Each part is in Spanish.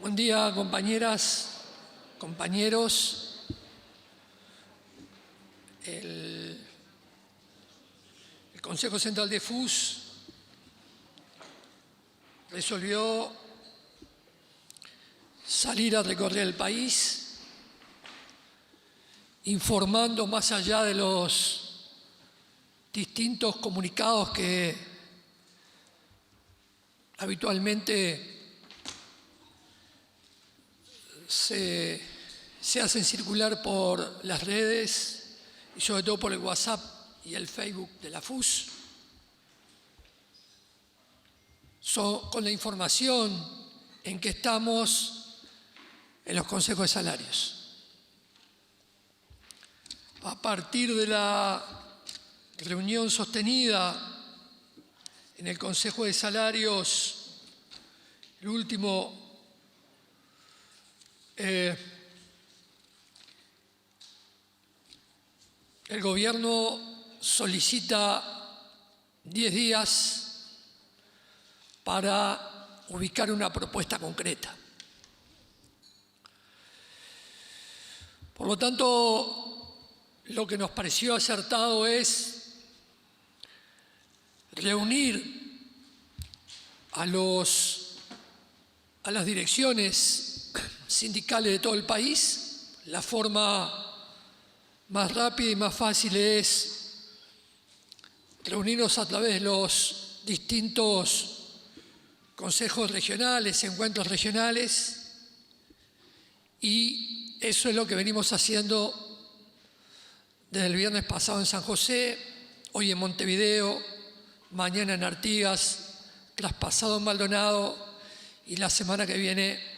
Buen día, compañeras, compañeros. El Consejo Central de FUS resolvió salir a recorrer el país, informando más allá de los distintos comunicados que habitualmente se hacen circular por las redes y sobre todo por el WhatsApp y el Facebook de la FUS, con la información en que estamos en los consejos de salarios. A partir de la reunión sostenida en el Consejo de Salarios, el último, el gobierno solicita 10 días para ubicar una propuesta concreta. Por lo tanto, lo que nos pareció acertado es reunir a las direcciones sindicales de todo el país. La forma más rápida y más fácil es reunirnos a través de los distintos consejos regionales, encuentros regionales, y eso es lo que venimos haciendo desde el viernes pasado en San José, hoy en Montevideo, mañana en Artigas, traspasado en Maldonado y la semana que viene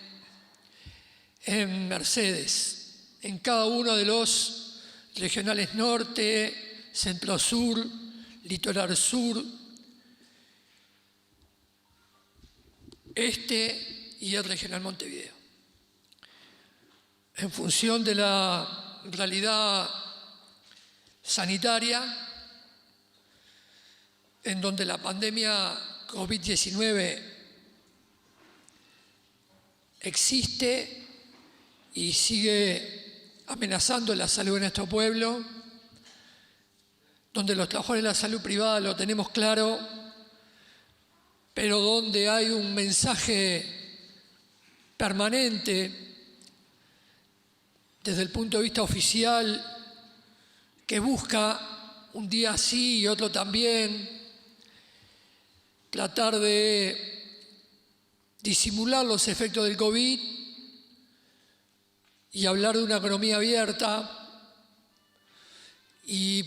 en Mercedes, en cada uno de los regionales norte, centro sur, litoral sur, este y el regional Montevideo. En función de la realidad sanitaria, en donde la pandemia COVID-19 existe y sigue amenazando la salud de nuestro pueblo, donde los trabajadores de la salud privada lo tenemos claro, pero donde hay un mensaje permanente desde el punto de vista oficial que busca un día sí y otro también tratar de disimular los efectos del COVID y hablar de una economía abierta y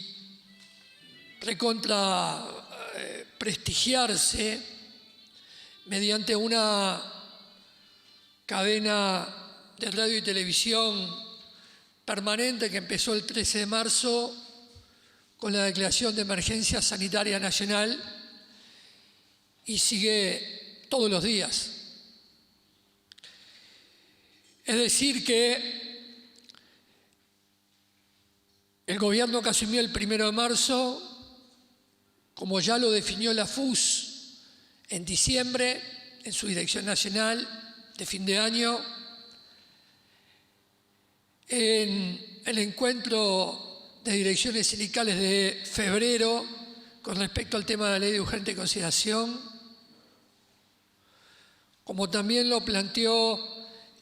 prestigiarse mediante una cadena de radio y televisión permanente que empezó el 13 de marzo con la declaración de emergencia sanitaria nacional y sigue todos los días. Es decir que el gobierno que asumió el 1 de marzo, como ya lo definió la FUS en diciembre, en su dirección nacional de fin de año, en el encuentro de direcciones sindicales de febrero con respecto al tema de la ley de urgente consideración, como también lo planteó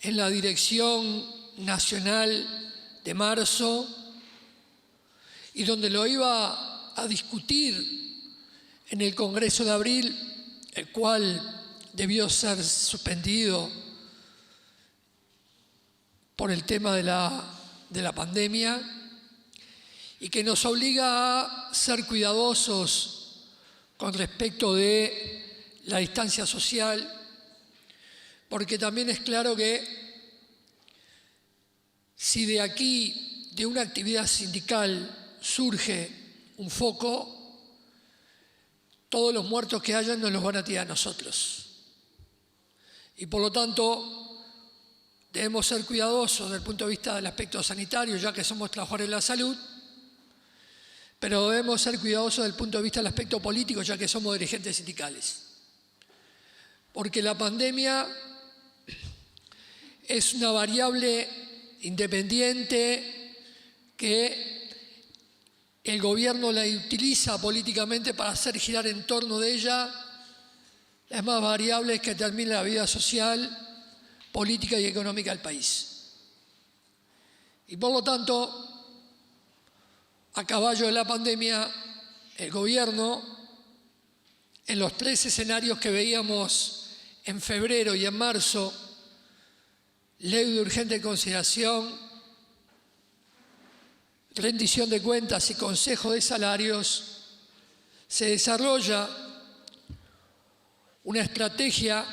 en la dirección nacional de marzo, y donde lo iba a discutir en el Congreso de abril, el cual debió ser suspendido por el tema de la pandemia, y que nos obliga a ser cuidadosos con respecto de la distancia social, porque también es claro que si de aquí, de una actividad sindical, surge un foco, todos los muertos que hayan nos los van a tirar a nosotros. Y por lo tanto, debemos ser cuidadosos desde el punto de vista del aspecto sanitario, ya que somos trabajadores de la salud, pero debemos ser cuidadosos desde el punto de vista del aspecto político, ya que somos dirigentes sindicales. Porque la pandemia es una variable independiente que el gobierno la utiliza políticamente para hacer girar en torno de ella las más variables que determinan la vida social, política y económica del país. Y por lo tanto, a caballo de la pandemia, el gobierno, en los 3 escenarios que veíamos en febrero y en marzo, ley de urgente consideración, rendición de cuentas y consejo de salarios, se desarrolla una estrategia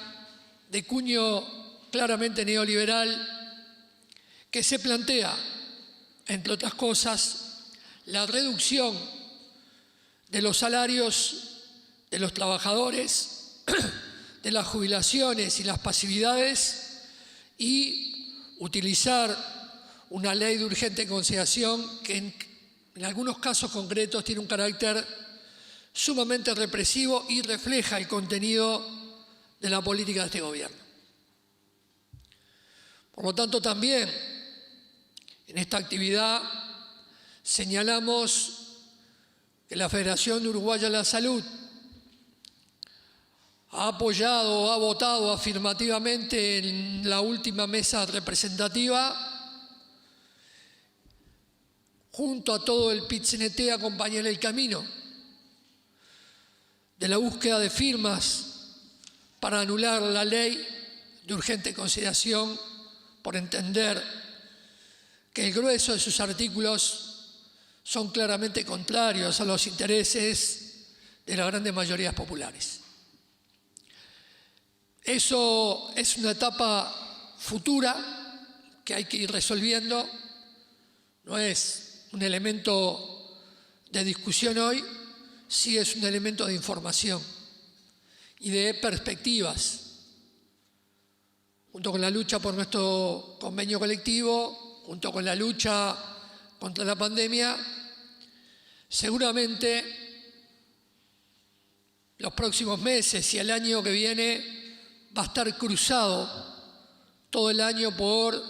de cuño claramente neoliberal que se plantea, entre otras cosas, la reducción de los salarios de los trabajadores, de las jubilaciones y las pasividades, y utilizar una ley de urgente consideración que en algunos casos concretos tiene un carácter sumamente represivo y refleja el contenido de la política de este gobierno. Por lo tanto, también en esta actividad señalamos que la Federación Uruguaya de la Salud ha apoyado o ha votado afirmativamente en la última mesa representativa, junto a todo el PIT-CNT, acompañar el camino de la búsqueda de firmas para anular la ley de urgente consideración, por entender que el grueso de sus artículos son claramente contrarios a los intereses de las grandes mayorías populares. Eso es una etapa futura que hay que ir resolviendo, no es un elemento de discusión hoy, sí es un elemento de información y de perspectivas. Junto con la lucha por nuestro convenio colectivo, junto con la lucha contra la pandemia, seguramente los próximos meses y el año que viene va a estar cruzado todo el año por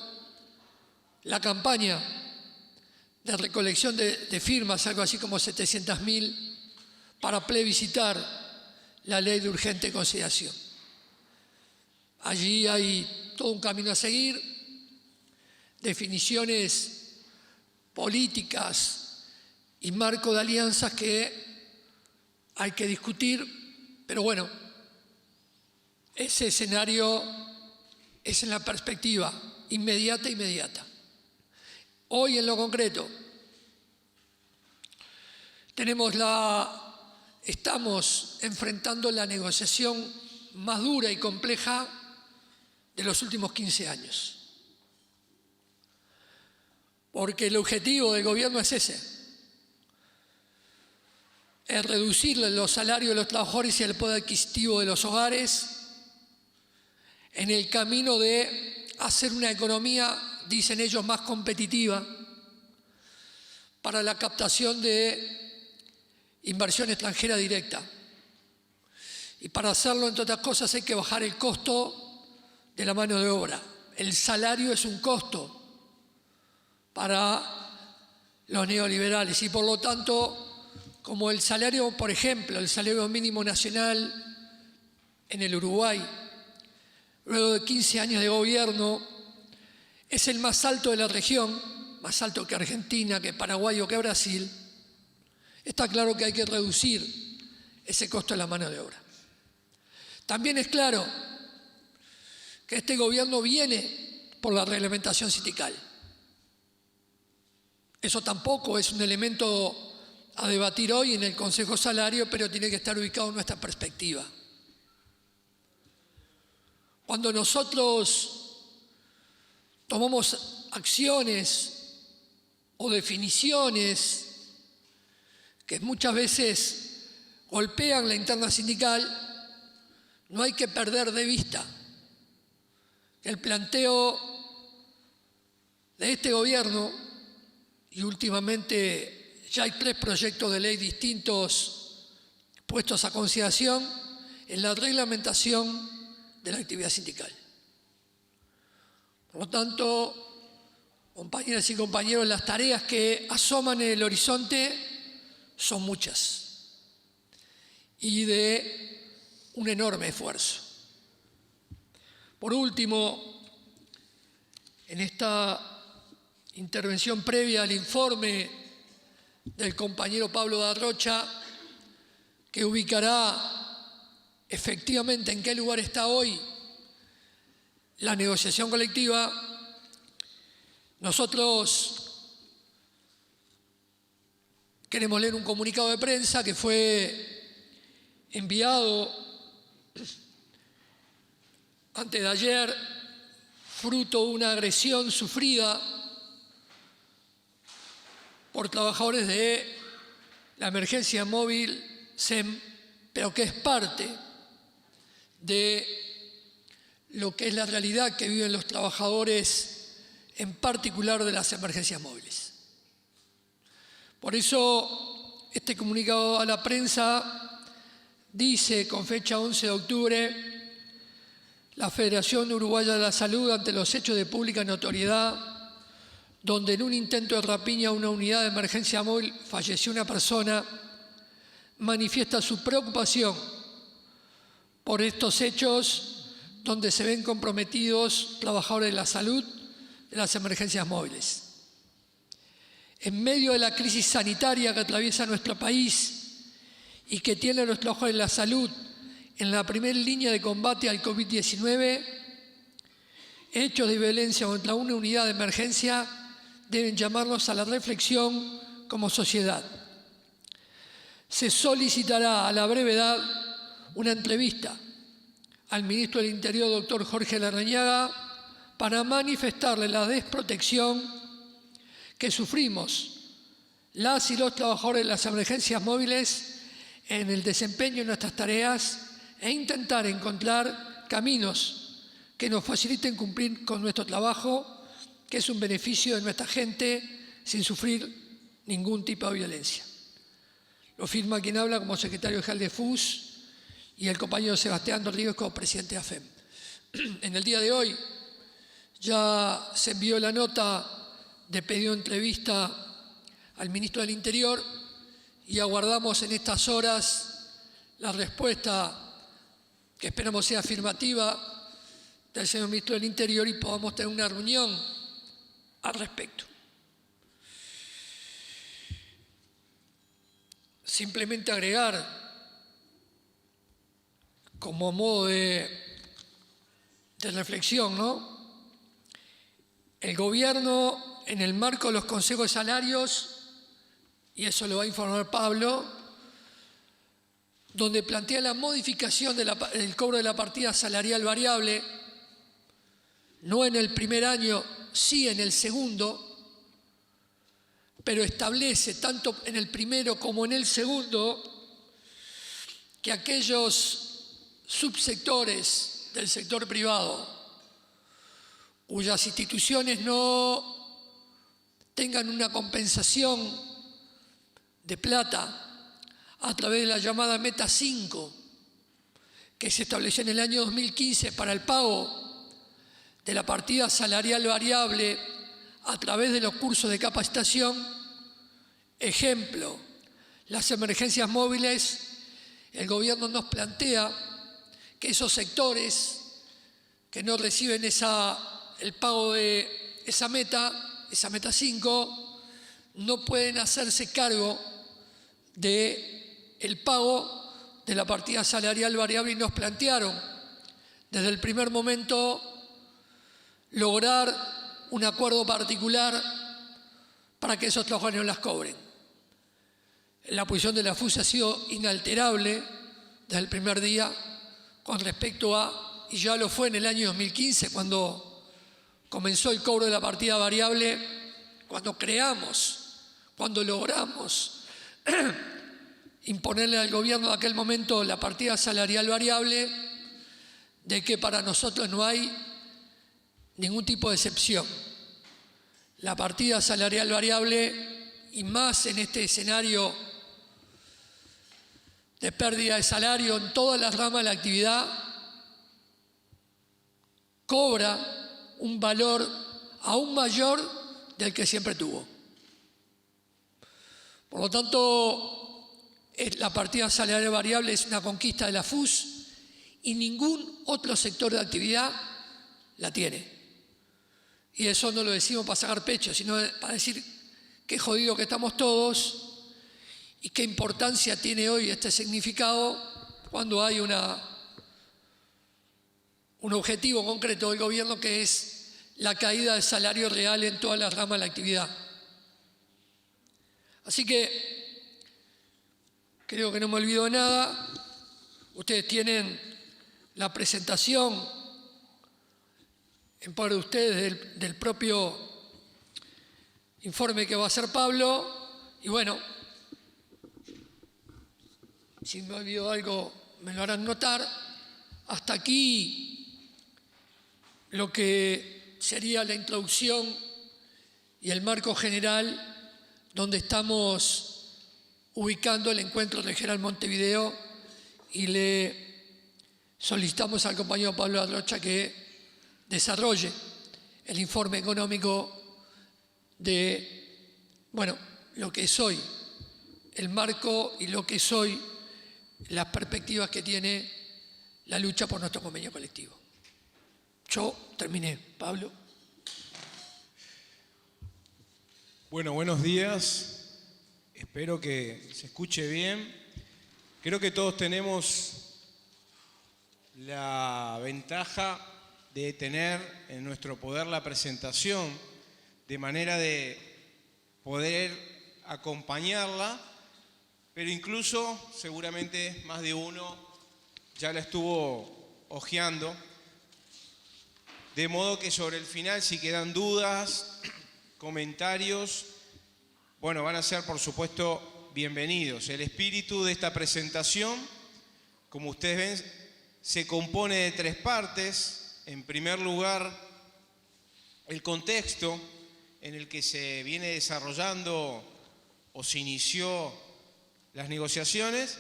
la campaña de recolección de firmas, algo así como 700.000, para plebiscitar la ley de urgente consideración. Allí hay todo un camino a seguir, definiciones políticas y marco de alianzas que hay que discutir, pero bueno, ese escenario es en la perspectiva inmediata. Hoy en lo concreto estamos enfrentando la negociación más dura y compleja de los últimos 15 años. Porque el objetivo del gobierno es ese, es reducir los salarios de los trabajadores y el poder adquisitivo de los hogares en el camino de hacer una economía, dicen ellos, más competitiva para la captación de inversión extranjera directa. Y para hacerlo, entre otras cosas, hay que bajar el costo de la mano de obra. El salario es un costo para los neoliberales y por lo tanto, como el salario, por ejemplo, el salario mínimo nacional en el Uruguay, luego de 15 años de gobierno, es el más alto de la región, más alto que Argentina, que Paraguay o que Brasil, está claro que hay que reducir ese costo de la mano de obra. También es claro que este gobierno viene por la reglamentación sindical. Eso tampoco es un elemento a debatir hoy en el Consejo Salario, pero tiene que estar ubicado en nuestra perspectiva. Cuando nosotros tomamos acciones o definiciones que muchas veces golpean la interna sindical, no hay que perder de vista que el planteo de este gobierno, y últimamente ya hay 3 proyectos de ley distintos puestos a consideración, en la reglamentación de la actividad sindical. Por lo tanto, compañeras y compañeros, las tareas que asoman en el horizonte son muchas y de un enorme esfuerzo. Por último, en esta intervención previa al informe del compañero Pablo Darrocha, que ubicará efectivamente en qué lugar está hoy la negociación colectiva, nosotros queremos leer un comunicado de prensa que fue enviado antes de ayer, fruto de una agresión sufrida por trabajadores de la emergencia móvil SEM, pero que es parte de lo que es la realidad que viven los trabajadores, en particular de las emergencias móviles. Por eso, este comunicado a la prensa dice, con fecha 11 de octubre, la Federación Uruguaya de la Salud, ante los hechos de pública notoriedad, donde en un intento de rapiña a una unidad de emergencia móvil falleció una persona, manifiesta su preocupación por estos hechos donde se ven comprometidos trabajadores de la salud de las emergencias móviles. En medio de la crisis sanitaria que atraviesa nuestro país y que tiene a los trabajadores de la salud en la primera línea de combate al COVID-19, hechos de violencia contra una unidad de emergencia deben llamarnos a la reflexión como sociedad. Se solicitará a la brevedad una entrevista al ministro del Interior, doctor Jorge Larrañaga, para manifestarle la desprotección que sufrimos las y los trabajadores de las emergencias móviles en el desempeño de nuestras tareas e intentar encontrar caminos que nos faciliten cumplir con nuestro trabajo, que es un beneficio de nuestra gente sin sufrir ningún tipo de violencia. Lo firma quien habla como secretario general de FUS y el compañero Sebastián Rodríguez como presidente de AFEM. En el día de hoy ya se envió la nota de pedido de entrevista al ministro del Interior y aguardamos en estas horas la respuesta, que esperamos sea afirmativa, del señor ministro del Interior y podamos tener una reunión al respecto. Simplemente agregar, como modo de reflexión, ¿no? El gobierno, en el marco de los consejos de salarios, y eso lo va a informar Pablo, donde plantea la modificación del cobro de la partida salarial variable, no en el primer año, sí en el segundo, pero establece tanto en el primero como en el segundo que aquellos subsectores del sector privado cuyas instituciones no tengan una compensación de plata a través de la llamada Meta 5, que se estableció en el año 2015 para el pago de la partida salarial variable a través de los cursos de capacitación. Ejemplo, las emergencias móviles, el gobierno nos plantea que esos sectores que no reciben el pago de esa meta 5, no pueden hacerse cargo del pago de la partida salarial variable y nos plantearon desde el primer momento lograr un acuerdo particular para que esos trabajadores no las cobren. La posición de la FUS ha sido inalterable desde el primer día con respecto a, y ya lo fue en el año 2015 cuando comenzó el cobro de la partida variable, cuando logramos imponerle al gobierno de aquel momento la partida salarial variable, de que para nosotros no hay ningún tipo de excepción. La partida salarial variable, y más en este escenario de pérdida de salario en todas las ramas de la actividad, cobra un valor aún mayor del que siempre tuvo. Por lo tanto, la partida salarial variable es una conquista de la FUS y ningún otro sector de actividad la tiene. Y eso no lo decimos para sacar pecho, sino para decir qué jodido que estamos todos y qué importancia tiene hoy este significado cuando hay un objetivo concreto del gobierno, que es la caída del salario real en todas las ramas de la actividad. Así que creo que no me olvido de nada. Ustedes tienen la presentación en par de ustedes del propio informe que va a hacer Pablo. Y bueno, si me olvido algo me lo harán notar. Hasta aquí lo que sería la introducción y el marco general donde estamos ubicando el encuentro regional Montevideo, y le solicitamos al compañero Pablo Arrocha que desarrolle el informe económico de, bueno, lo que es hoy el marco y lo que es hoy las perspectivas que tiene la lucha por nuestro convenio colectivo. Yo terminé. Pablo. Bueno, buenos días. Espero que se escuche bien. Creo que todos tenemos la ventaja de tener en nuestro poder la presentación, de manera de poder acompañarla, pero incluso seguramente más de uno ya la estuvo hojeando, de modo que sobre el final, si quedan dudas, comentarios, bueno, van a ser por supuesto bienvenidos. El espíritu de esta presentación, como ustedes ven, se compone de tres partes. En primer lugar, el contexto en el que se viene desarrollando o se inició las negociaciones.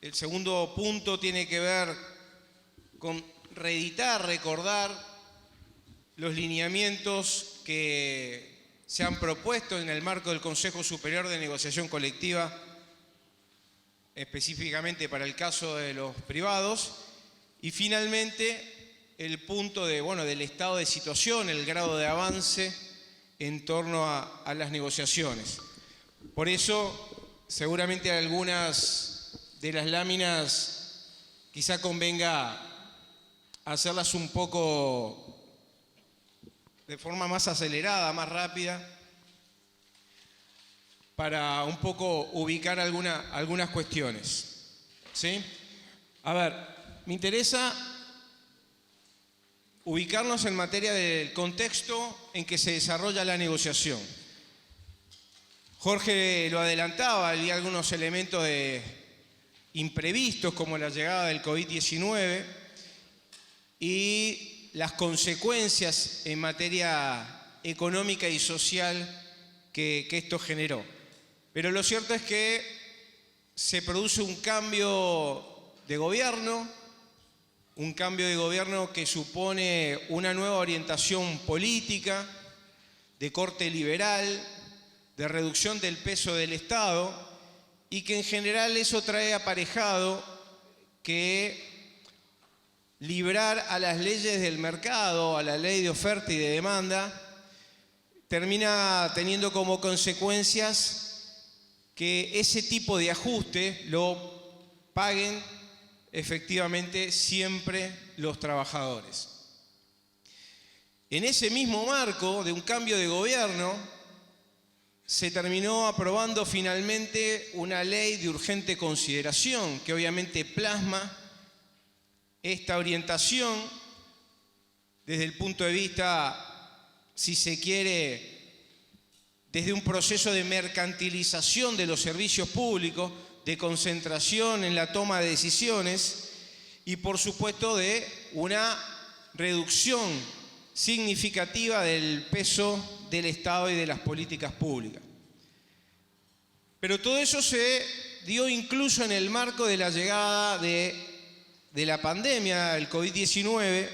El segundo punto tiene que ver con reeditar, recordar los lineamientos que se han propuesto en el marco del Consejo Superior de Negociación Colectiva, específicamente para el caso de los privados. Y finalmente el punto del estado de situación, el grado de avance en torno a las negociaciones. Por eso seguramente algunas de las láminas quizá convenga hacerlas un poco de forma más acelerada, más rápida, para un poco ubicar algunas cuestiones. ¿Sí? A ver, me interesa ubicarnos en materia del contexto en que se desarrolla la negociación. Jorge lo adelantaba, había algunos elementos imprevistos, como la llegada del COVID-19 y las consecuencias en materia económica y social que esto generó. Pero lo cierto es que se produce un cambio de gobierno, que supone una nueva orientación política de corte liberal, de reducción del peso del Estado, y que en general eso trae aparejado que librar a las leyes del mercado, a la ley de oferta y de demanda, termina teniendo como consecuencias que ese tipo de ajuste lo paguen efectivamente siempre los trabajadores. En ese mismo marco de un cambio de gobierno, se terminó aprobando finalmente una ley de urgente consideración que obviamente plasma esta orientación desde el punto de vista, si se quiere, desde un proceso de mercantilización de los servicios públicos, de concentración en la toma de decisiones y por supuesto de una reducción significativa del peso del Estado y de las políticas públicas. Pero todo eso se dio incluso en el marco de la llegada de de la pandemia, el COVID-19,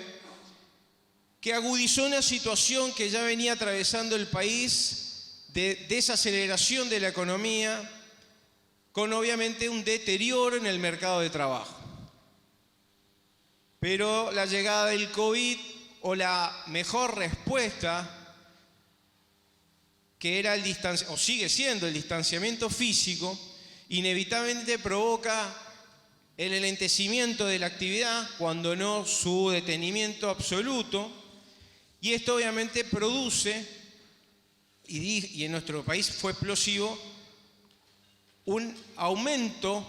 que agudizó una situación que ya venía atravesando el país de desaceleración de la economía, con obviamente un deterioro en el mercado de trabajo. Pero la llegada del COVID, o la mejor respuesta, que era o sigue siendo el distanciamiento físico, inevitablemente provoca el enlentecimiento de la actividad, cuando no su detenimiento absoluto, y esto obviamente produce, y en nuestro país fue explosivo, un aumento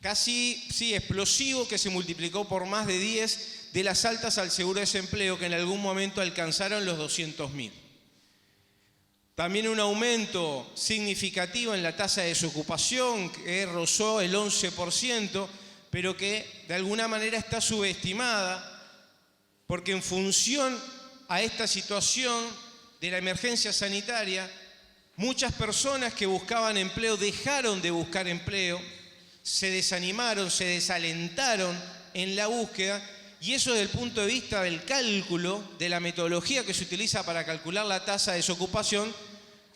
casi explosivo, que se multiplicó por más de 10 de las altas al seguro de desempleo, que en algún momento alcanzaron los 200.000. También un aumento significativo en la tasa de desocupación, que rozó el 11%, pero que de alguna manera está subestimada, porque en función a esta situación de la emergencia sanitaria, muchas personas que buscaban empleo dejaron de buscar empleo, se desanimaron, se desalentaron en la búsqueda, y eso desde el punto de vista del cálculo, de la metodología que se utiliza para calcular la tasa de desocupación,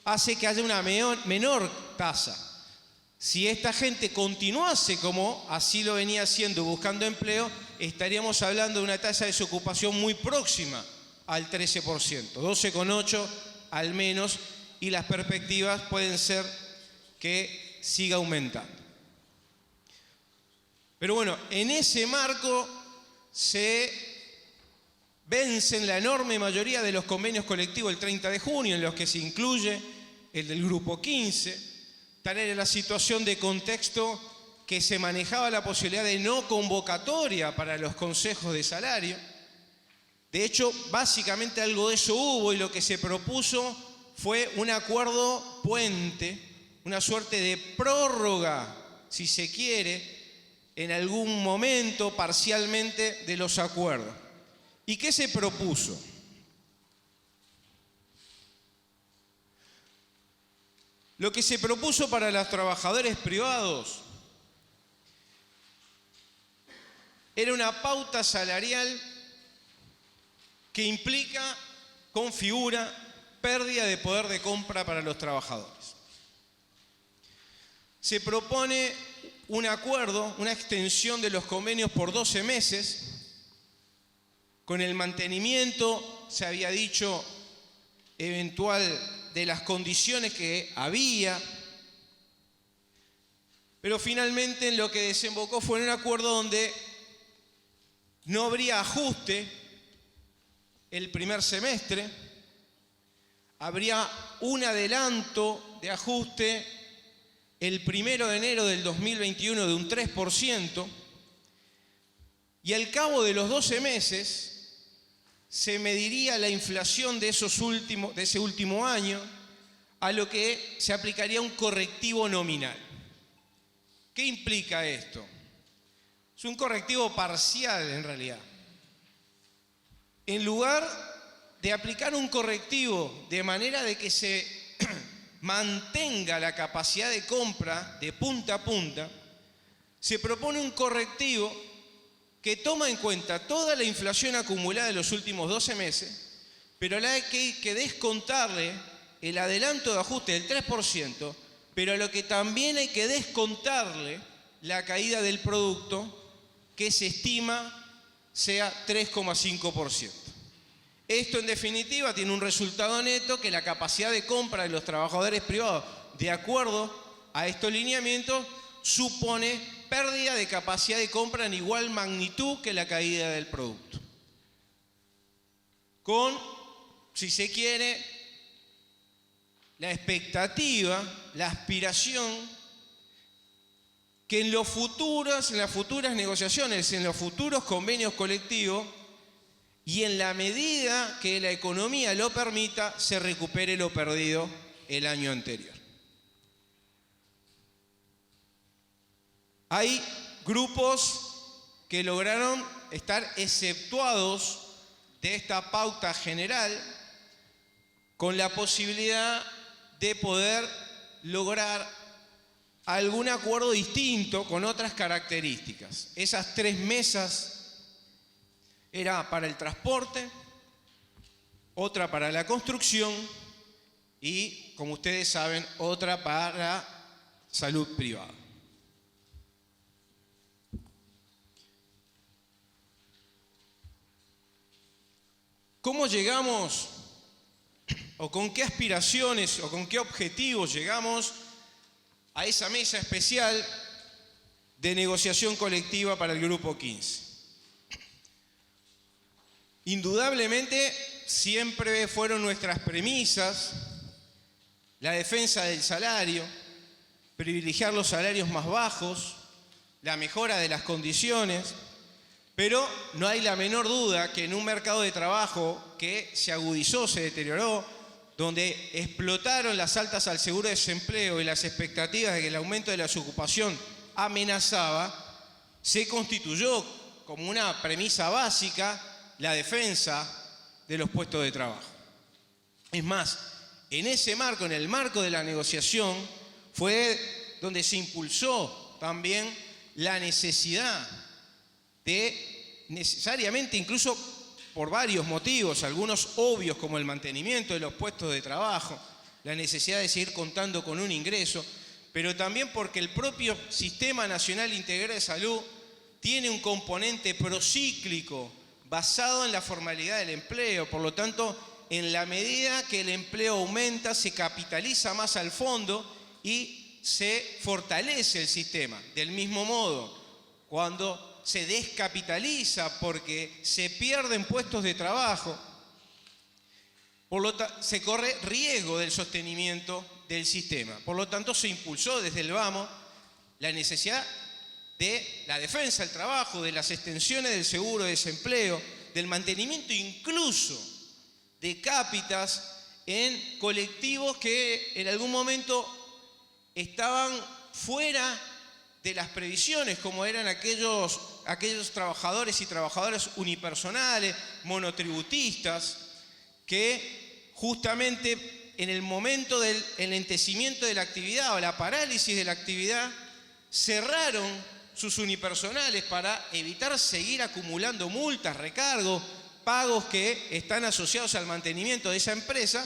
hace que haya una menor tasa. Si esta gente continuase como así lo venía haciendo, buscando empleo, estaríamos hablando de una tasa de desocupación muy próxima al 13%, 12,8% al menos, y las perspectivas pueden ser que siga aumentando. Pero bueno, en ese marco se vencen la enorme mayoría de los convenios colectivos el 30 de junio, en los que se incluye el del Grupo 15. Tal era la situación de contexto que se manejaba la posibilidad de no convocatoria para los consejos de salario. De hecho, básicamente algo de eso hubo, y lo que se propuso fue un acuerdo puente, una suerte de prórroga, si se quiere, en algún momento parcialmente de los acuerdos. ¿Y qué se propuso? Lo que se propuso para los trabajadores privados era una pauta salarial que implica, configura, pérdida de poder de compra para los trabajadores. Se propone un acuerdo, una extensión de los convenios por 12 meses, con el mantenimiento, se había dicho, eventual de las condiciones que había, pero finalmente en lo que desembocó fue en un acuerdo donde no habría ajuste el primer semestre, habría un adelanto de ajuste el 1 de enero del 2021 de un 3%, y al cabo de los 12 meses se mediría la inflación de ese último año, a lo que se aplicaría un correctivo nominal. ¿Qué implica esto? Es un correctivo parcial en realidad. En lugar de aplicar un correctivo de manera de que se mantenga la capacidad de compra de punta a punta, se propone un correctivo que toma en cuenta toda la inflación acumulada de los últimos 12 meses, pero hay que descontarle el adelanto de ajuste del 3%, pero a lo que también hay que descontarle la caída del producto, que se estima sea 3,5%. Esto en definitiva tiene un resultado neto, que la capacidad de compra de los trabajadores privados, de acuerdo a estos lineamientos, supone pérdida de capacidad de compra en igual magnitud que la caída del producto. Con, si se quiere, la expectativa, la aspiración que en las futuras negociaciones, en los futuros convenios colectivos, y en la medida que la economía lo permita, se recupere lo perdido el año anterior. Hay grupos que lograron estar exceptuados de esta pauta general, con la posibilidad de poder lograr algún acuerdo distinto con otras características. Esas 3 mesas era para el transporte, otra para la construcción y, como ustedes saben, otra para salud privada. ¿Cómo llegamos o con qué aspiraciones o con qué objetivos llegamos a esa mesa especial de negociación colectiva para el Grupo 15? Indudablemente, siempre fueron nuestras premisas la defensa del salario, privilegiar los salarios más bajos, la mejora de las condiciones, pero no hay la menor duda que en un mercado de trabajo que se agudizó, se deterioró, donde explotaron las altas al seguro de desempleo y las expectativas de que el aumento de la desocupación amenazaba, se constituyó como una premisa básica la defensa de los puestos de trabajo. Es más, en ese marco, en el marco de la negociación, fue donde se impulsó también la necesidad de, necesariamente, incluso por varios motivos, algunos obvios como el mantenimiento de los puestos de trabajo, la necesidad de seguir contando con un ingreso, pero también porque el propio Sistema Nacional Integral de Salud tiene un componente procíclico basado en la formalidad del empleo. Por lo tanto, en la medida que el empleo aumenta, se capitaliza más al fondo y se fortalece el sistema. Del mismo modo, cuando se descapitaliza porque se pierden puestos de trabajo, se corre riesgo del sostenimiento del sistema. Por lo tanto, se impulsó desde el vamos la necesidad de la defensa del trabajo, de las extensiones del seguro de desempleo, del mantenimiento incluso de cápitas en colectivos que en algún momento estaban fuera de las previsiones, como eran aquellos trabajadores y trabajadoras unipersonales, monotributistas, que justamente en el momento del enlentecimiento de la actividad o la parálisis de la actividad, cerraron sus unipersonales para evitar seguir acumulando multas, recargos, pagos que están asociados al mantenimiento de esa empresa,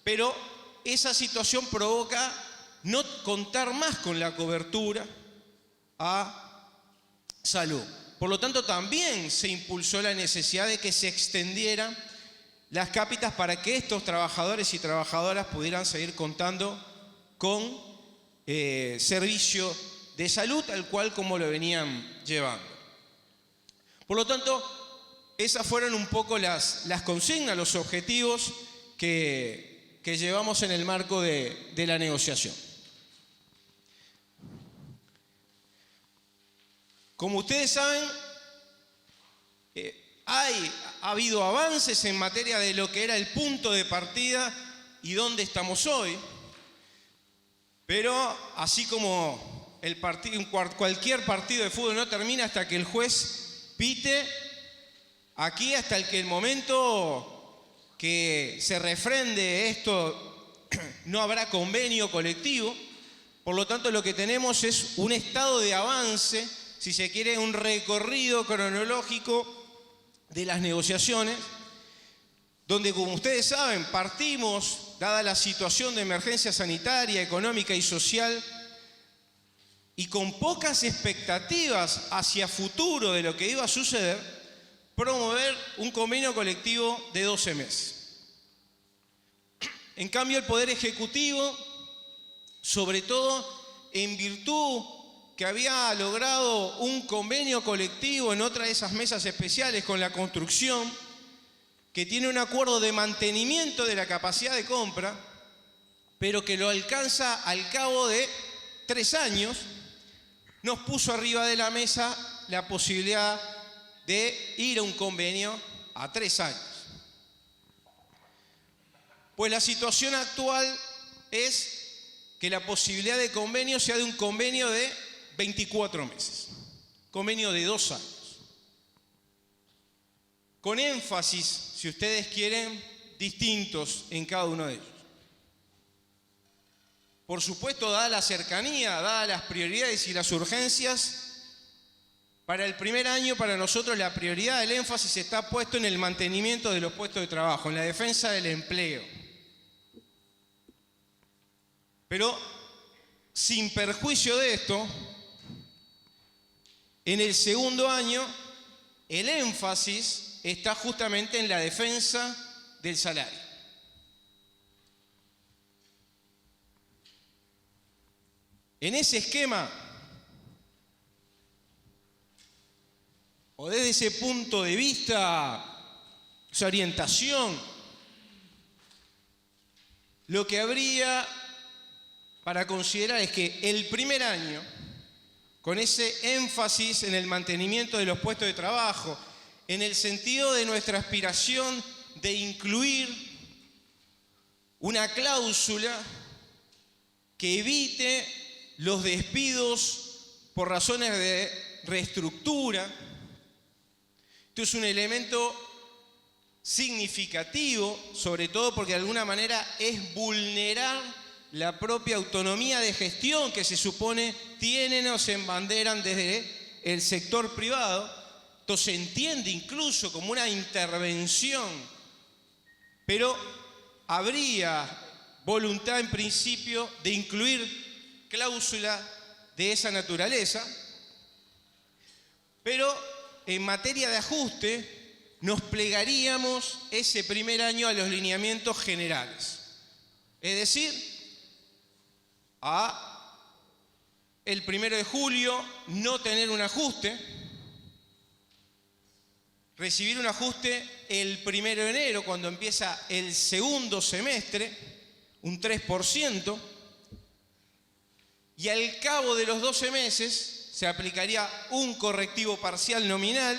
pero esa situación provoca no contar más con la cobertura a salud. Por lo tanto, también se impulsó la necesidad de que se extendieran las cápitas para que estos trabajadores y trabajadoras pudieran seguir contando con servicio de salud tal cual como lo venían llevando. Por lo tanto, esas fueron un poco las consignas, los objetivos que llevamos en el marco de la negociación. Como ustedes saben, ha habido avances en materia de lo que era el punto de partida y dónde estamos hoy, pero así como cualquier partido de fútbol no termina hasta que el juez pite, aquí hasta el momento que se refrende esto no habrá convenio colectivo. Por lo tanto, lo que tenemos es un estado de avance, si se quiere, un recorrido cronológico de las negociaciones, donde, como ustedes saben, partimos, dada la situación de emergencia sanitaria, económica y social, y con pocas expectativas hacia futuro de lo que iba a suceder, promover un convenio colectivo de 12 meses. En cambio, el Poder Ejecutivo, sobre todo en virtud que había logrado un convenio colectivo en otra de esas mesas especiales con la construcción, que tiene un acuerdo de mantenimiento de la capacidad de compra, pero que lo alcanza al cabo de 3 años, nos puso arriba de la mesa la posibilidad de ir a un convenio a 3 años. Pues la situación actual es que la posibilidad de convenio sea de un convenio de 24 meses, convenio de 2 años. Con énfasis, si ustedes quieren, distintos en cada uno de ellos. por supuesto, dada la cercanía, dadas las prioridades y las urgencias, para el primer año, para nosotros, la prioridad, el énfasis está puesto en el mantenimiento de los puestos de trabajo, en la defensa del empleo. Pero, sin perjuicio de esto, en el segundo año, el énfasis está justamente en la defensa del salario. En ese esquema, o desde ese punto de vista, esa orientación, lo que habría para considerar es que el primer año, con ese énfasis en el mantenimiento de los puestos de trabajo, en el sentido de nuestra aspiración de incluir una cláusula que evite los despidos por razones de reestructura. Esto es un elemento significativo, sobre todo porque de alguna manera es vulnerar la propia autonomía de gestión que se supone tienen o se embanderan desde el sector privado. Esto se entiende incluso como una intervención, pero habría voluntad en principio de incluir cláusula de esa naturaleza, pero en materia de ajuste nos plegaríamos ese primer año a los lineamientos generales. Es decir, a el 1 de julio no tener un ajuste, recibir un ajuste el 1 de enero cuando empieza el segundo semestre, un 3%, y al cabo de los 12 meses se aplicaría un correctivo parcial nominal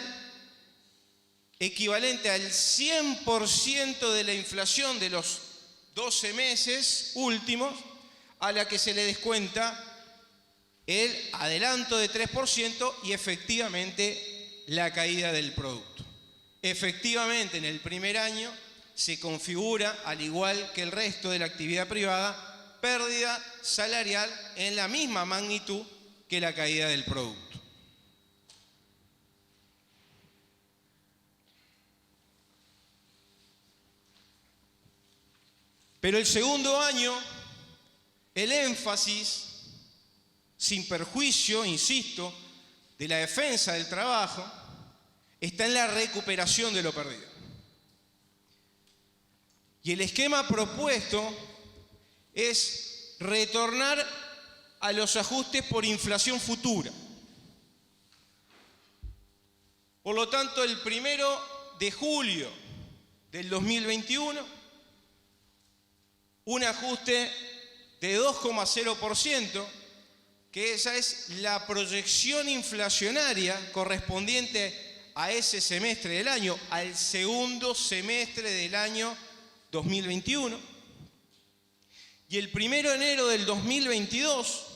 equivalente al 100% de la inflación de los 12 meses últimos, a la que se le descuenta el adelanto de 3% y efectivamente la caída del producto. Efectivamente, en el primer año se configura, al igual que el resto de la actividad privada, pérdida salarial en la misma magnitud que la caída del producto. Pero el segundo año, el énfasis, sin perjuicio, insisto, de la defensa del trabajo, está en la recuperación de lo perdido. Y el esquema propuesto es retornar a los ajustes por inflación futura. Por lo tanto, el 1 de julio del 2021, un ajuste de 2,0%, que esa es la proyección inflacionaria correspondiente a ese semestre del año, al segundo semestre del año 2021. Y el 1 de enero del 2022,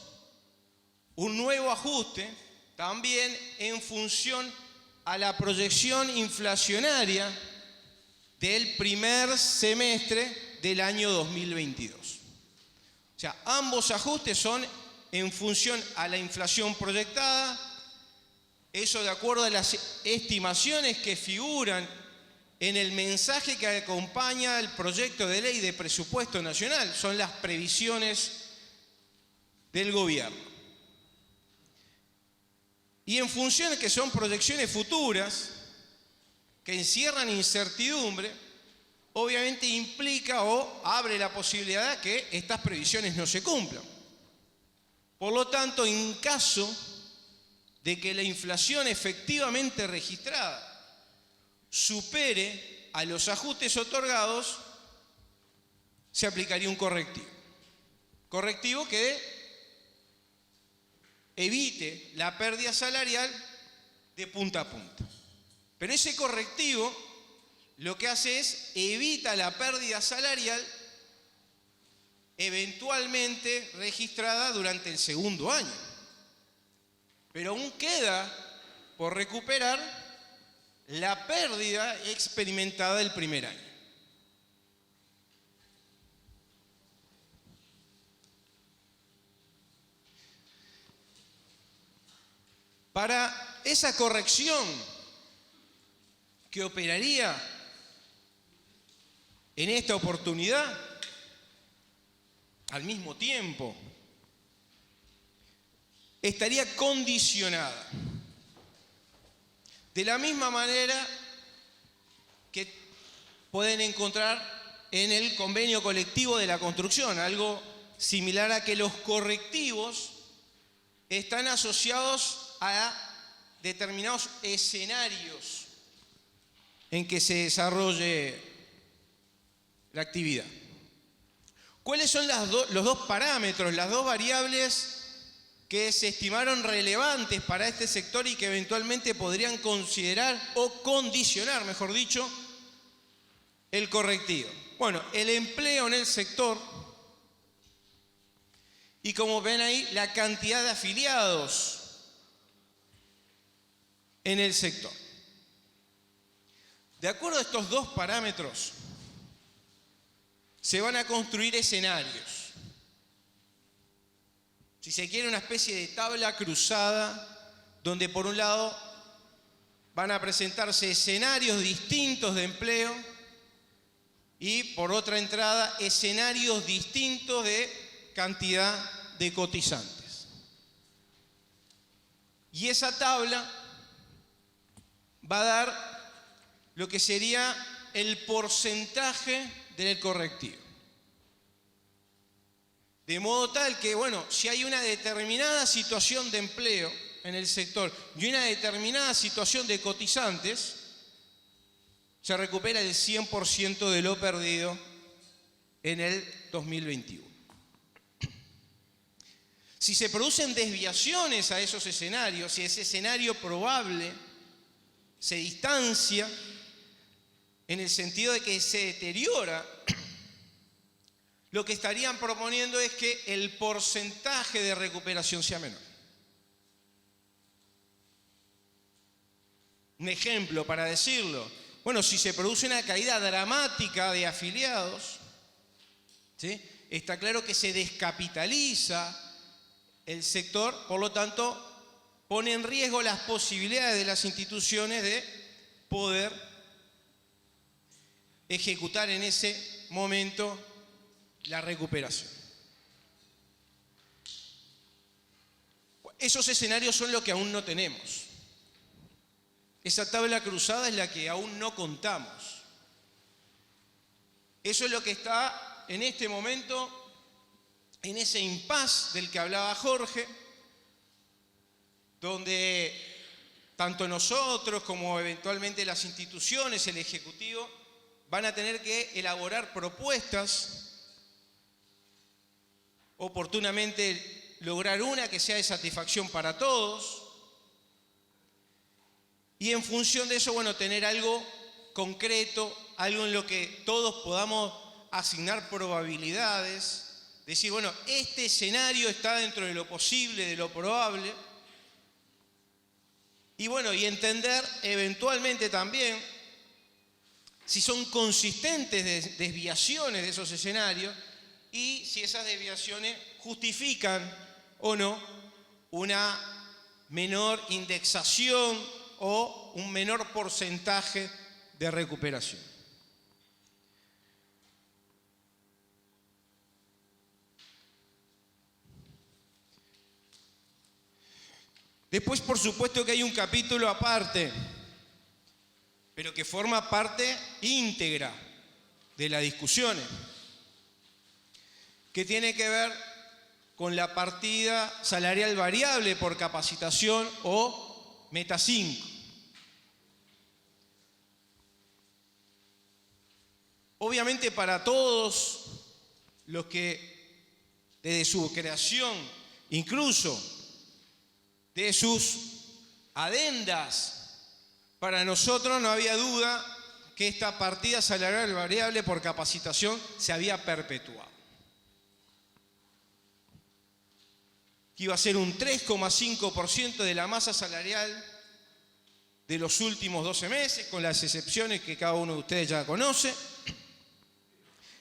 un nuevo ajuste, también en función a la proyección inflacionaria del primer semestre del año 2022. O sea, ambos ajustes son en función a la inflación proyectada, eso de acuerdo a las estimaciones que figuran en el mensaje que acompaña el proyecto de ley de presupuesto nacional, son las previsiones del gobierno. Y en función de que son proyecciones futuras, que encierran incertidumbre, obviamente implica o abre la posibilidad de que estas previsiones no se cumplan. Por lo tanto, en caso de que la inflación efectivamente registrada supere a los ajustes otorgados, se aplicaría un correctivo. Correctivo que evite la pérdida salarial de punta a punta. Pero ese correctivo lo que hace es evita la pérdida salarial eventualmente registrada durante el segundo año. Pero aún queda por recuperar la pérdida experimentada el primer año. para esa corrección que operaría en esta oportunidad, al mismo tiempo, estaría condicionada. De la misma manera que pueden encontrar en el convenio colectivo de la construcción, algo similar a que los correctivos están asociados a determinados escenarios en que se desarrolle la actividad. ¿Cuáles son los dos parámetros, las dos variables que se estimaron relevantes para este sector y que eventualmente podrían considerar o condicionar, mejor dicho, el correctivo? Bueno, el empleo en el sector y, como ven ahí, la cantidad de afiliados en el sector. De acuerdo a estos dos parámetros, se van a construir escenarios. Si se quiere, una especie de tabla cruzada, donde por un lado van a presentarse escenarios distintos de empleo y por otra entrada escenarios distintos de cantidad de cotizantes. Y esa tabla va a dar lo que sería el porcentaje del correctivo. De modo tal que, bueno, si hay una determinada situación de empleo en el sector y una determinada situación de cotizantes, se recupera el 100% de lo perdido en el 2021. Si se producen desviaciones a esos escenarios, si ese escenario probable se distancia en el sentido de que se deteriora, lo que estarían proponiendo es que el porcentaje de recuperación sea menor. Un ejemplo para decirlo: bueno, si se produce una caída dramática de afiliados, ¿sí?, está claro que se descapitaliza el sector, por lo tanto, pone en riesgo las posibilidades de las instituciones de poder ejecutar en ese momento la recuperación. Esos escenarios son los que aún no tenemos. Esa tabla cruzada es la que aún no contamos. Eso es lo que está en este momento en ese impasse del que hablaba Jorge, donde tanto nosotros como eventualmente las instituciones, el Ejecutivo, van a tener que elaborar propuestas, oportunamente lograr una que sea de satisfacción para todos, y en función de eso, bueno, tener algo concreto, algo en lo que todos podamos asignar probabilidades, decir, bueno, este escenario está dentro de lo posible, de lo probable, y bueno, y entender eventualmente también si son consistentes desviaciones de esos escenarios y si esas desviaciones justifican o no una menor indexación o un menor porcentaje de recuperación. Después, por supuesto que hay un capítulo aparte, pero que forma parte íntegra de las discusiones, que tiene que ver con la partida salarial variable por capacitación o Meta 5. Obviamente, para todos los que desde su creación, incluso de sus adendas, para nosotros no había duda que esta partida salarial variable por capacitación se había perpetuado. Que iba a ser un 3,5% de la masa salarial de los últimos 12 meses, con las excepciones que cada uno de ustedes ya conoce,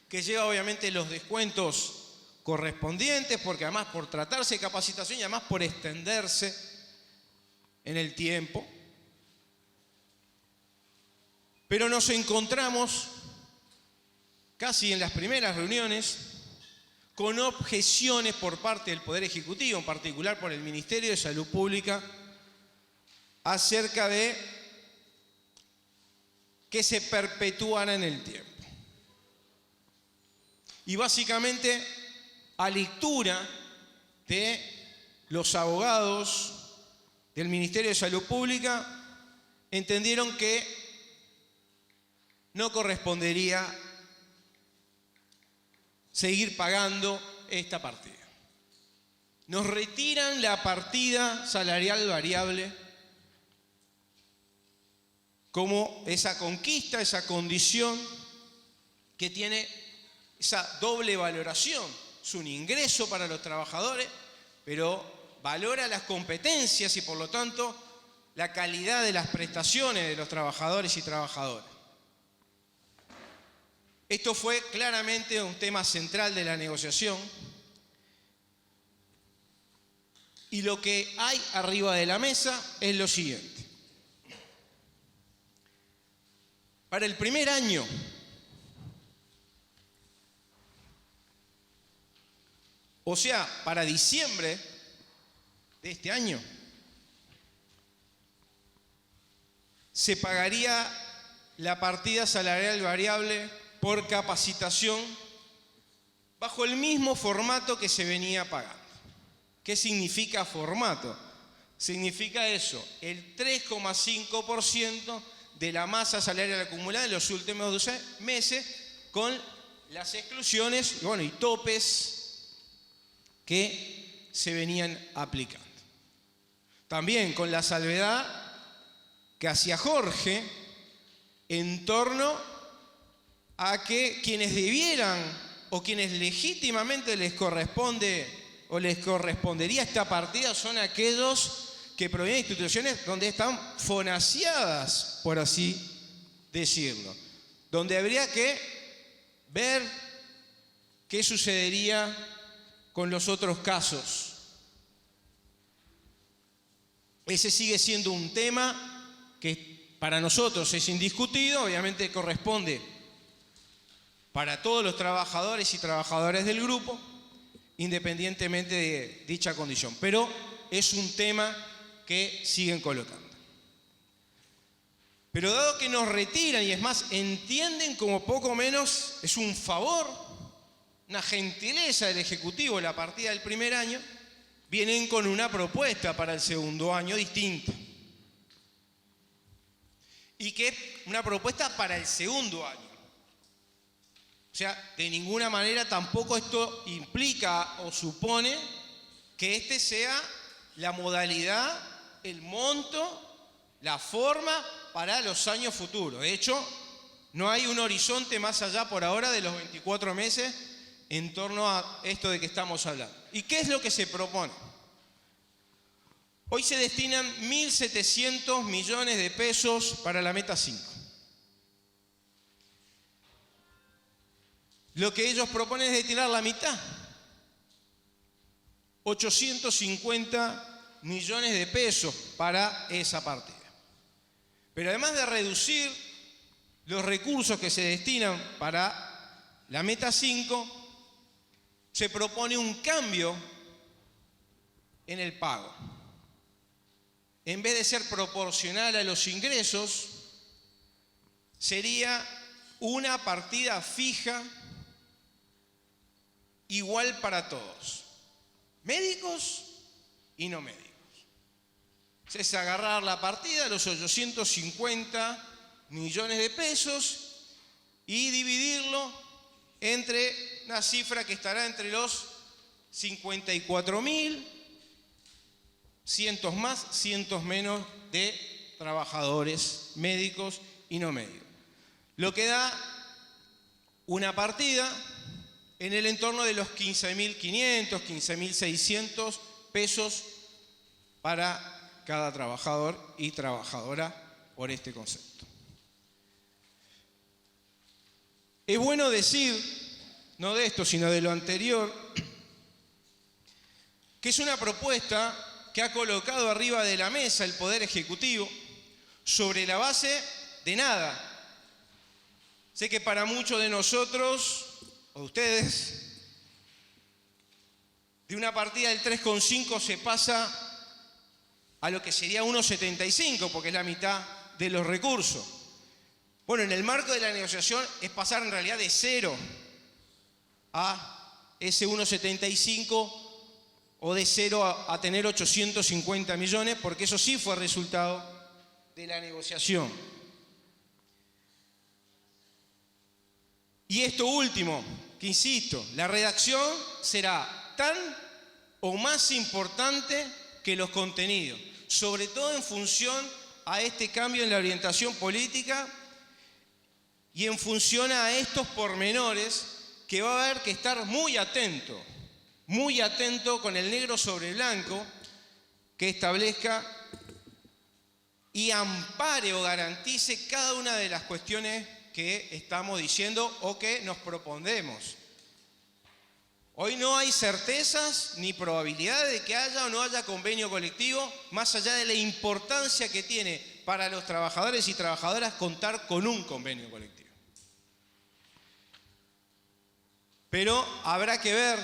que lleva obviamente los descuentos correspondientes, porque además por tratarse de capacitación y además por extenderse en el tiempo, pero nos encontramos casi en las primeras reuniones con objeciones por parte del Poder Ejecutivo, en particular por el Ministerio de Salud Pública, acerca de que se perpetuara en el tiempo. Y básicamente, a lectura de los abogados del Ministerio de Salud Pública, entendieron que no correspondería seguir pagando esta partida. Nos retiran la partida salarial variable como esa conquista, esa condición que tiene esa doble valoración. Es un ingreso para los trabajadores, pero valora las competencias y por lo tanto la calidad de las prestaciones de los trabajadores y trabajadoras. Esto fue claramente un tema central de la negociación y lo que hay arriba de la mesa es lo siguiente. Para el primer año, o sea, para diciembre de este año, se pagaría la partida salarial variable por capacitación bajo el mismo formato que se venía pagando. ¿Qué significa formato? Significa eso, el 3,5% de la masa salarial acumulada en los últimos 12 meses con las exclusiones y topes que se venían aplicando. También con la salvedad que hacía Jorge en torno a que quienes debieran o quienes legítimamente les corresponde o les correspondería esta partida son aquellos que provienen de instituciones donde están fonaciadas, por así decirlo, donde habría que ver qué sucedería con los otros casos. Ese sigue siendo un tema que para nosotros es indiscutido, obviamente corresponde para todos los trabajadores y trabajadoras del grupo, independientemente de dicha condición. Pero es un tema que siguen colocando. Pero dado que nos retiran, y es más, entienden como poco menos, es un favor, una gentileza del Ejecutivo la partida del primer año, vienen con una propuesta para el segundo año distinta. Y que es una propuesta para el segundo año. O sea, de ninguna manera tampoco esto implica o supone que este sea la modalidad, el monto, la forma para los años futuros. De hecho, no hay un horizonte más allá por ahora de los 24 meses en torno a esto de que estamos hablando. ¿Y qué es lo que se propone? Hoy se destinan 1.700 millones de pesos para la meta 5. Lo que ellos proponen es destinar la mitad, 850 millones de pesos para esa partida. Pero además de reducir los recursos que se destinan para la meta 5, se propone un cambio en el pago. En vez de ser proporcional a los ingresos, sería una partida fija igual para todos, médicos y no médicos. Es agarrar la partida, los 850 millones de pesos, y dividirlo entre una cifra que estará entre los 54.000, cientos más, cientos menos de trabajadores médicos y no médicos. Lo que da una partida en el entorno de los 15.500, 15.600 pesos para cada trabajador y trabajadora por este concepto. Es bueno decir, no de esto, sino de lo anterior, que es una propuesta que ha colocado arriba de la mesa el Poder Ejecutivo sobre la base de nada. Sé que para muchos de nosotros, o de ustedes, de una partida del 3,5 se pasa a lo que sería 1,75, porque es la mitad de los recursos. Bueno, en el marco de la negociación es pasar en realidad de 0 a ese 1,75 o de 0 a tener 850 millones, porque eso sí fue resultado de la negociación. Y esto último, que insisto, la redacción será tan o más importante que los contenidos, sobre todo en función a este cambio en la orientación política y en función a estos pormenores que va a haber que estar muy atento con el negro sobre blanco, que establezca y ampare o garantice cada una de las cuestiones que estamos diciendo o que nos proponemos. Hoy no hay certezas ni probabilidad de que haya o no haya convenio colectivo, más allá de la importancia que tiene para los trabajadores y trabajadoras contar con un convenio colectivo. Pero habrá que ver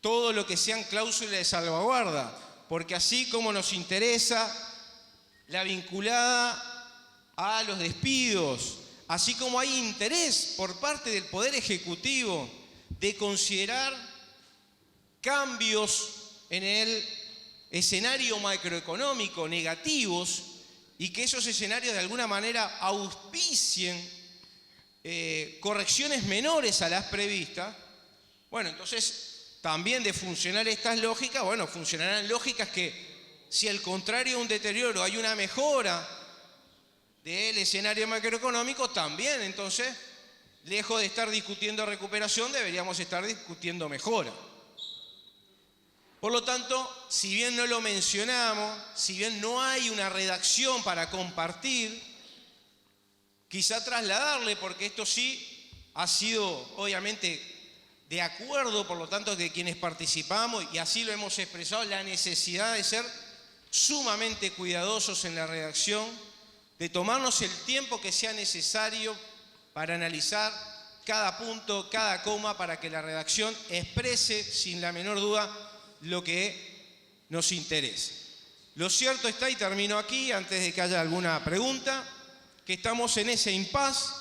todo lo que sean cláusulas de salvaguarda, porque así como nos interesa la vinculada a los despidos, así como hay interés por parte del Poder Ejecutivo de considerar cambios en el escenario macroeconómico negativos y que esos escenarios de alguna manera auspicien correcciones menores a las previstas, bueno, entonces también de funcionar estas lógicas, bueno, funcionarán lógicas que si al contrario de un deterioro hay una mejora del escenario macroeconómico, también entonces, lejos de estar discutiendo recuperación, deberíamos estar discutiendo mejora. Por lo tanto, si bien no lo mencionamos, si bien no hay una redacción para compartir, quizá trasladarle, porque esto sí ha sido obviamente de acuerdo, por lo tanto, de quienes participamos, y así lo hemos expresado, la necesidad de ser sumamente cuidadosos en la redacción, de tomarnos el tiempo que sea necesario para analizar cada punto, cada coma, para que la redacción exprese sin la menor duda lo que nos interesa. Lo cierto está, y termino aquí antes de que haya alguna pregunta, que estamos en ese impasse,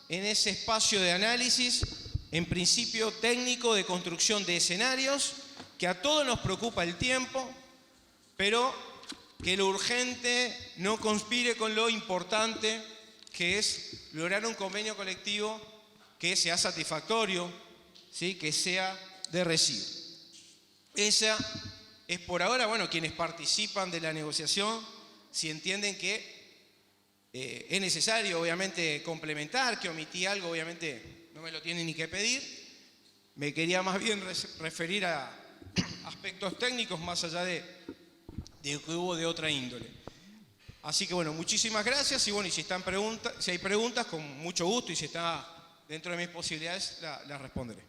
en ese espacio de análisis, en principio técnico de construcción de escenarios, que a todos nos preocupa el tiempo, pero que lo urgente no conspire con lo importante, que es lograr un convenio colectivo que sea satisfactorio, ¿sí? Que sea de recibo. Esa es por ahora, bueno, quienes participan de la negociación, si entienden que es necesario, obviamente, complementar, que omití algo, obviamente no me lo tienen ni que pedir. Me quería más bien referir a aspectos técnicos más allá de que hubo de otra índole. Así que bueno, muchísimas gracias y bueno, y si hay preguntas, con mucho gusto, y si está dentro de mis posibilidades, las responderé.